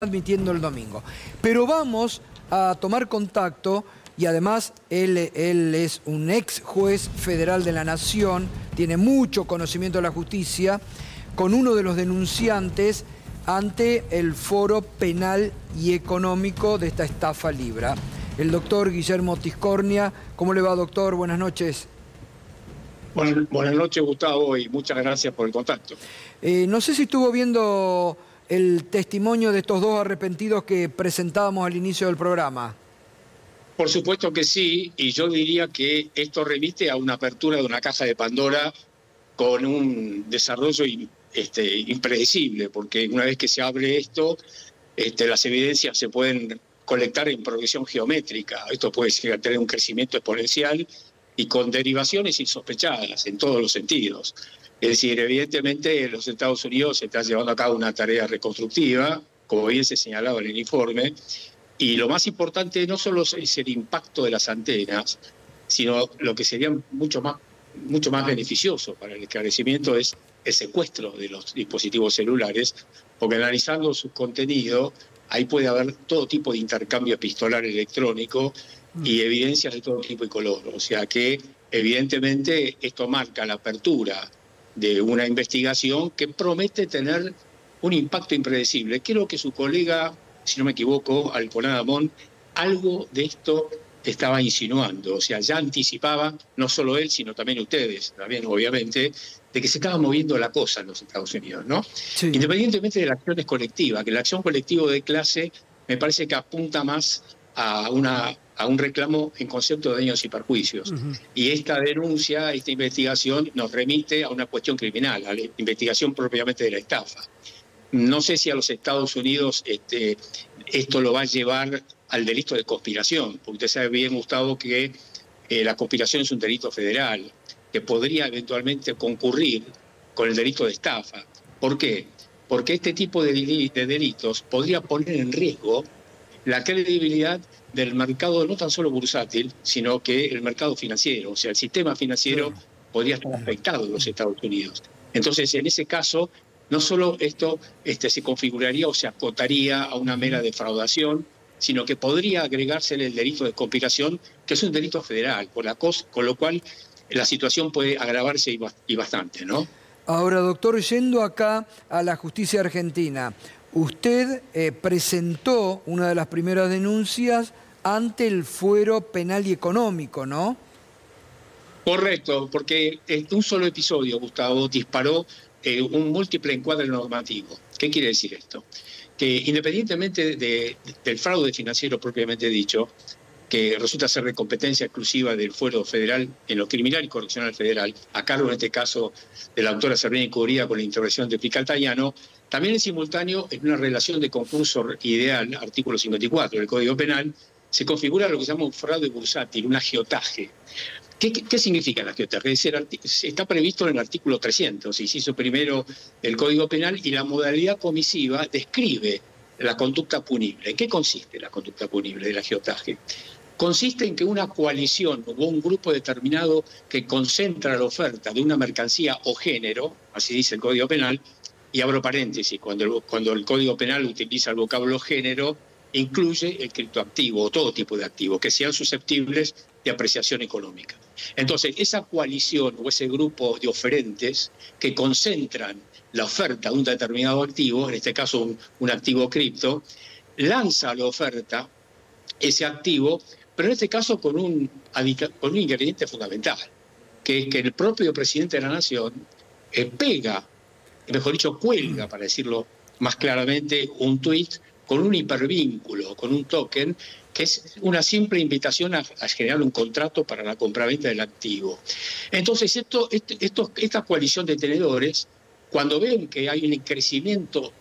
admitiendo el domingo. Pero vamos a tomar contacto y además él es un ex juez federal de la Nación, tiene mucho conocimiento de la justicia, con uno de los denunciantes ante el Foro Penal y Económico de esta estafa Libra. El doctor Guillermo Tiscornia. ¿Cómo le va, doctor? Buenas noches. Buenas noches, Gustavo, y muchas gracias por el contacto. No sé si estuvo viendo el testimonio de estos dos arrepentidos que presentábamos al inicio del programa. Por supuesto que sí, y yo diría que esto remite a una apertura de una caja de Pandora con un desarrollo impredecible, porque una vez que se abre esto, las evidencias se pueden colectar en progresión geométrica. Esto puede tener un crecimiento exponencial y con derivaciones insospechadas en todos los sentidos. Es decir, evidentemente en los Estados Unidos se está llevando a cabo una tarea reconstructiva, como bien se señalaba en el informe, y lo más importante no solo es el impacto de las antenas, sino lo que sería mucho más beneficioso para el esclarecimiento es el secuestro de los dispositivos celulares, porque analizando su contenido, ahí puede haber todo tipo de intercambio epistolar electrónico y evidencias de todo tipo y color. O sea que, evidentemente, esto marca la apertura de una investigación que promete tener un impacto impredecible. Creo que su colega, si no me equivoco, Alconada Amón, algo de esto estaba insinuando. O sea, ya anticipaba, no solo él, sino también ustedes, también obviamente, de que se estaba moviendo la cosa en los Estados Unidos, ¿no? Sí. Independientemente de la acción colectiva, que la acción colectiva de clase me parece que apunta más a un reclamo en concepto de daños y perjuicios. Y esta denuncia, esta investigación, nos remite a una cuestión criminal, a la investigación propiamente de la estafa. No sé si a los Estados Unidos esto lo va a llevar al delito de conspiración, porque usted sabe bien, Gustavo, que la conspiración es un delito federal, que podría eventualmente concurrir con el delito de estafa. ¿Por qué? Porque este tipo de delitos podría poner en riesgo la credibilidad del mercado no tan solo bursátil, sino que el mercado financiero. O sea, el sistema financiero podría estar afectado en los Estados Unidos. Entonces, en ese caso, no solo esto se configuraría o se acotaría a una mera defraudación, sino que podría agregársele el delito de conspiración, que es un delito federal, con lo cual la situación puede agravarse y bastante, ¿no? Ahora, doctor, yendo acá a la justicia argentina, usted presentó una de las primeras denuncias ante el Fuero Penal y Económico, ¿no? Correcto, porque un solo episodio, Gustavo, disparó un múltiple encuadre normativo. ¿Qué quiere decir esto? Que independientemente del fraude financiero propiamente dicho, que resulta ser de competencia exclusiva del Fuero Federal en lo criminal y correccional federal, a cargo en este caso de la doctora Servini Cubría con la intervención de Picaltayano, también en simultáneo, en una relación de concurso ideal, artículo 54 del Código Penal, se configura lo que se llama un fraude bursátil, un agiotaje. ¿Qué significa el agiotaje? Es decir, está previsto en el artículo 300, inciso primero del Código Penal, y la modalidad comisiva describe la conducta punible. ¿En qué consiste la conducta punible del agiotaje? Consiste en que una coalición o un grupo determinado que concentra la oferta de una mercancía o género, así dice el Código Penal, y abro paréntesis, cuando el Código Penal utiliza el vocablo género, incluye el criptoactivo o todo tipo de activos que sean susceptibles de apreciación económica. Entonces, esa coalición o ese grupo de oferentes que concentran la oferta de un determinado activo, en este caso un activo cripto, lanza a la oferta ese activo, pero en este caso con un ingrediente fundamental, que es que el propio presidente de la Nación cuelga, para decirlo más claramente, un tuit con un hipervínculo, con un token, que es una simple invitación a generar un contrato para la compraventa del activo. Entonces, esta coalición de tenedores, cuando ven que hay un crecimiento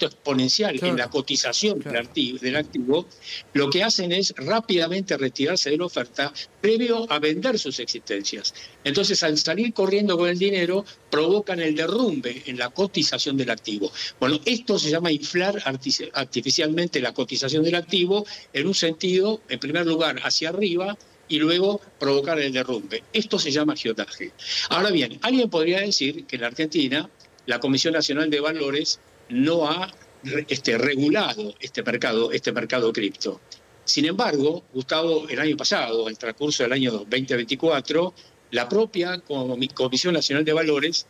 exponencial en la cotización del activo, lo que hacen es rápidamente retirarse de la oferta previo a vender sus existencias. Entonces, al salir corriendo con el dinero, provocan el derrumbe en la cotización del activo. Bueno, esto se llama inflar artificialmente la cotización del activo en un sentido, en primer lugar, hacia arriba, y luego provocar el derrumbe. Esto se llama agiotaje. Ahora bien, alguien podría decir que en la Argentina la Comisión Nacional de Valores no ha regulado este mercado cripto. Sin embargo, Gustavo, el año pasado, en el transcurso del año 2024, la propia Comisión Nacional de Valores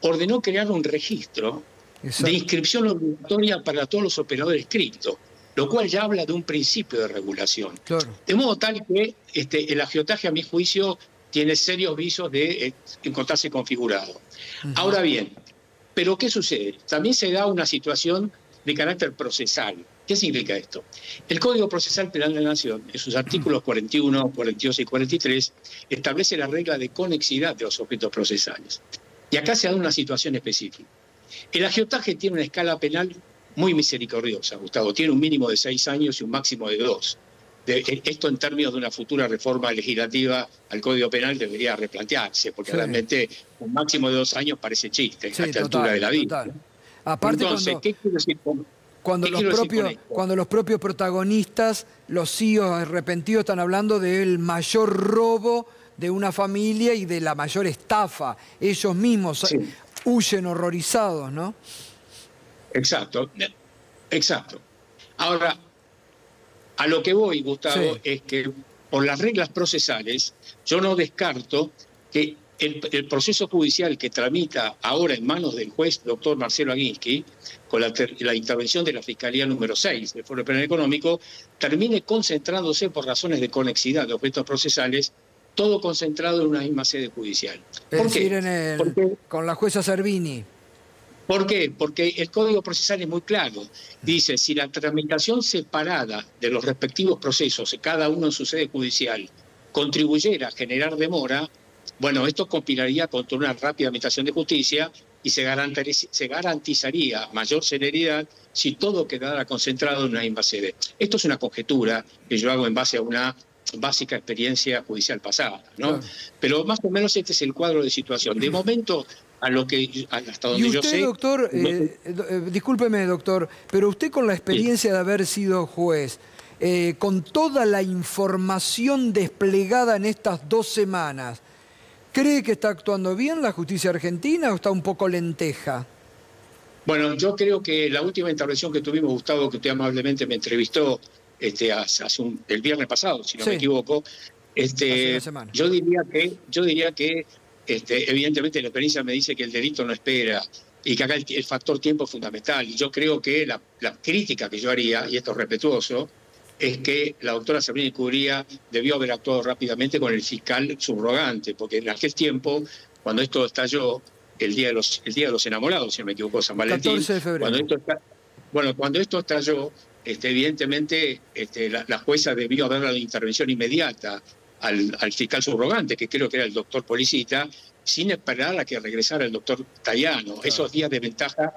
ordenó crear un registro de inscripción obligatoria para todos los operadores cripto, lo cual ya habla de un principio de regulación. Claro. De modo tal que el agiotaje, a mi juicio, tiene serios visos de encontrarse configurado. Ahora bien, ¿pero qué sucede? También se da una situación de carácter procesal. ¿Qué significa esto? El Código Procesal Penal de la Nación, en sus artículos 41, 42 y 43, establece la regla de conexidad de los objetos procesales. Y acá se da una situación específica. El agiotaje tiene una escala penal muy misericordiosa, Gustavo. Tiene un mínimo de 6 años y un máximo de 2. Esto en términos de una futura reforma legislativa al Código Penal debería replantearse, porque realmente un máximo de 2 años parece chiste a esta altura de la vida. Aparte, entonces, ¿qué quiero decir cuando los propios protagonistas, los CEOs arrepentidos, están hablando del mayor robo de una familia y de la mayor estafa? Ellos mismos huyen horrorizados, ¿no? Exacto. Ahora, a lo que voy, Gustavo, es que por las reglas procesales, yo no descarto que el proceso judicial que tramita ahora en manos del juez doctor Marcelo Aguinsky, con la intervención de la Fiscalía número 6 del Foro Penal Económico, termine concentrándose por razones de conexidad de objetos procesales, todo concentrado en una misma sede judicial. ¿Por qué? Con la jueza Servini. ¿Por qué? Porque el Código Procesal es muy claro. Dice, si la tramitación separada de los respectivos procesos, cada uno en su sede judicial, contribuyera a generar demora, bueno, esto conspiraría contra una rápida administración de justicia y se garantizaría mayor celeridad si todo quedara concentrado en una misma sede. Esto es una conjetura que yo hago en base a una básica experiencia judicial pasada, ¿no? Claro. Pero más o menos este es el cuadro de situación. De momento, hasta donde yo sé... Doctor, discúlpeme, doctor, pero usted con la experiencia de haber sido juez, con toda la información desplegada en estas 2 semanas, ¿cree que está actuando bien la justicia argentina o está un poco lenteja? Yo creo que la última intervención que tuvimos, Gustavo, que usted amablemente me entrevistó el viernes pasado, si no me equivoco, yo diría que evidentemente la experiencia me dice que el delito no espera y que acá el factor tiempo es fundamental. Y yo creo que la crítica que yo haría, y esto es respetuoso, es que la doctora Sabrina Cubría debió haber actuado rápidamente con el fiscal subrogante, porque en aquel tiempo, cuando esto estalló, el día de los enamorados, si no me equivoco, San Valentín, 14 de febrero. Cuando esto estalló, evidentemente la jueza debió haber dado intervención inmediata al fiscal subrogante, que creo que era el doctor Policita, sin esperar a que regresara el doctor Tayano. Claro. Esos días de ventaja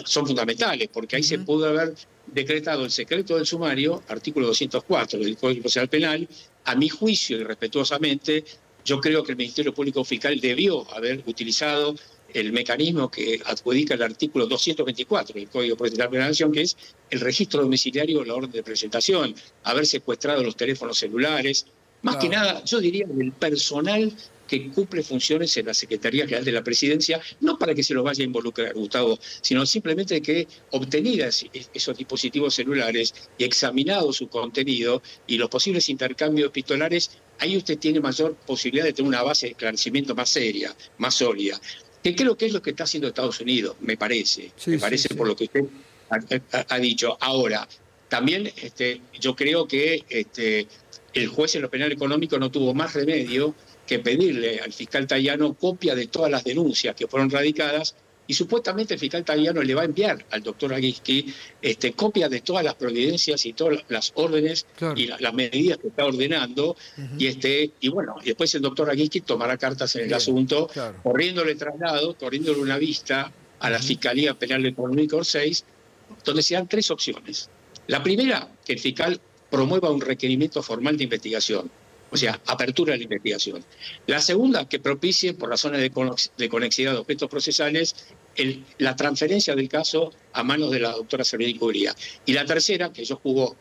son fundamentales, porque ahí se pudo haber decretado el secreto del sumario, artículo 204 del Código Procesal Penal. A mi juicio y respetuosamente, yo creo que el Ministerio Público Fiscal debió haber utilizado el mecanismo que adjudica el artículo 224 del Código Procesal Penal de la Nación, que es el registro domiciliario o la orden de presentación, haber secuestrado los teléfonos celulares, más que nada, yo diría, del personal que cumple funciones en la Secretaría General de la Presidencia, no para que se los vaya a involucrar, Gustavo, sino simplemente que obtenidas esos dispositivos celulares y examinado su contenido y los posibles intercambios epistolares, ahí usted tiene mayor posibilidad de tener una base de esclarecimiento más seria, más sólida. Que creo que es lo que está haciendo Estados Unidos, me parece. Por lo que usted ha dicho. Ahora, también yo creo que el juez en lo penal económico no tuvo más remedio que pedirle al fiscal Tayano copia de todas las denuncias que fueron radicadas, y supuestamente el fiscal Tayano le va a enviar al doctor Aguinsky copia de todas las providencias y todas las órdenes y las medidas que está ordenando, y después el doctor Aguinsky tomará cartas en el asunto, corriéndole traslado, corriéndole una vista a la Fiscalía Penal Económica 6, donde se dan 3 opciones. La primera, que el fiscal promueva un requerimiento formal de investigación, o sea, apertura de la investigación. La segunda, que propicie, por razones de conexidad de objetos procesales, la transferencia del caso a manos de la doctora Sabrina Cubría. Y la tercera, que yo juzgo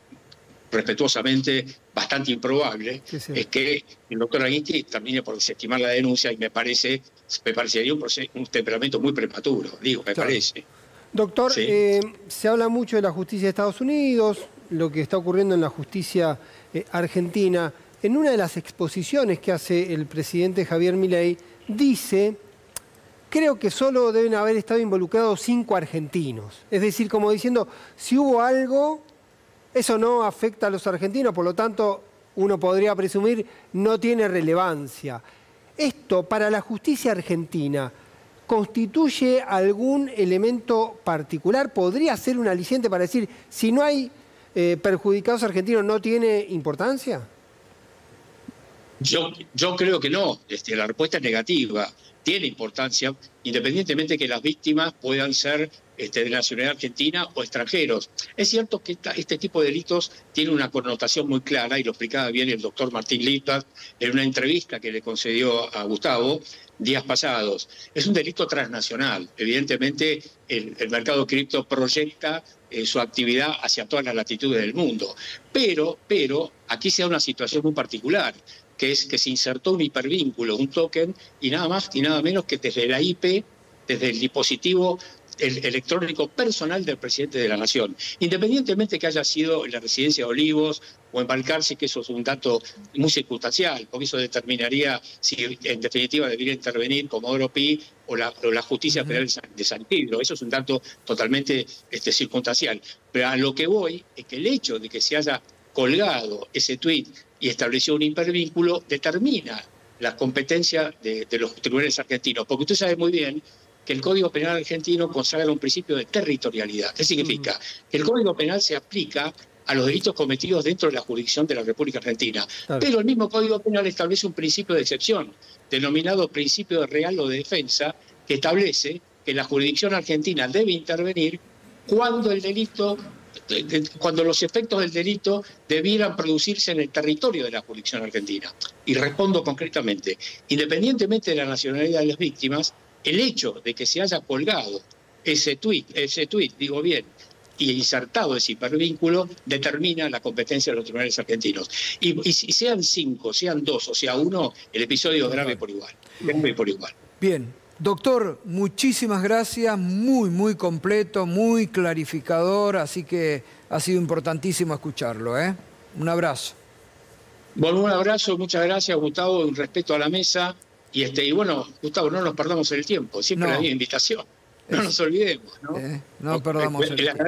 respetuosamente bastante improbable, es que el doctor Aguinsky termine por desestimar la denuncia, y me parecería un temperamento muy prematuro, me parece. Doctor, Sí. se habla mucho de la justicia de Estados Unidos, lo que está ocurriendo en la justicia argentina. En una de las exposiciones que hace el presidente Javier Milei, dice, creo que solo deben haber estado involucrados 5 argentinos. Es decir, como diciendo, si hubo algo, eso no afecta a los argentinos, por lo tanto, uno podría presumir, no tiene relevancia. Esto, para la justicia argentina, ¿constituye algún elemento particular? ¿Podría ser un aliciente para decir, si no hay perjudicados argentinos, no tiene importancia? Yo creo que no. La respuesta es negativa. Tiene importancia, independientemente de que las víctimas puedan ser de nacionalidad argentina o extranjeros. Es cierto que este tipo de delitos tiene una connotación muy clara, y lo explicaba bien el doctor Martín Lippert en una entrevista que le concedió a Gustavo días pasados. Es un delito transnacional. Evidentemente, el mercado cripto proyecta su actividad hacia todas las latitudes del mundo. Pero aquí se da una situación muy particular, que es que se insertó un hipervínculo, un token, y nada más y nada menos que desde la IP, desde el dispositivo electrónico personal del presidente de la Nación. Independientemente que haya sido en la residencia de Olivos o en Balcarce, que eso es un dato muy circunstancial, porque eso determinaría si en definitiva debería intervenir Comodoro Pi o la Justicia Federal de San Isidro. Eso es un dato totalmente circunstancial. Pero a lo que voy es que el hecho de que se haya colgado ese tuit y estableció un hipervínculo determina la competencia de los tribunales argentinos, porque usted sabe muy bien que el Código Penal argentino consagra un principio de territorialidad. ¿Qué significa? Que el Código Penal se aplica a los delitos cometidos dentro de la jurisdicción de la República Argentina. Claro. Pero el mismo Código Penal establece un principio de excepción, denominado principio de real o de defensa, que establece que la jurisdicción argentina debe intervenir cuando el delito, cuando los efectos del delito debieran producirse en el territorio de la jurisdicción argentina. Y respondo concretamente, independientemente de la nacionalidad de las víctimas, el hecho de que se haya colgado ese tuit, digo bien, y insertado ese hipervínculo, determina la competencia de los tribunales argentinos. Y si sean 5, sean 2 o sea 1, el episodio es grave por igual. Grave por igual. Bien. Doctor, muchísimas gracias, muy completo, muy clarificador, así que ha sido importantísimo escucharlo, ¿eh? Un abrazo. Bueno, un abrazo, muchas gracias, Gustavo, un respeto a la mesa. Y bueno, Gustavo, no nos perdamos el tiempo, siempre la misma invitación. No nos olvidemos, ¿no? No perdamos el tiempo.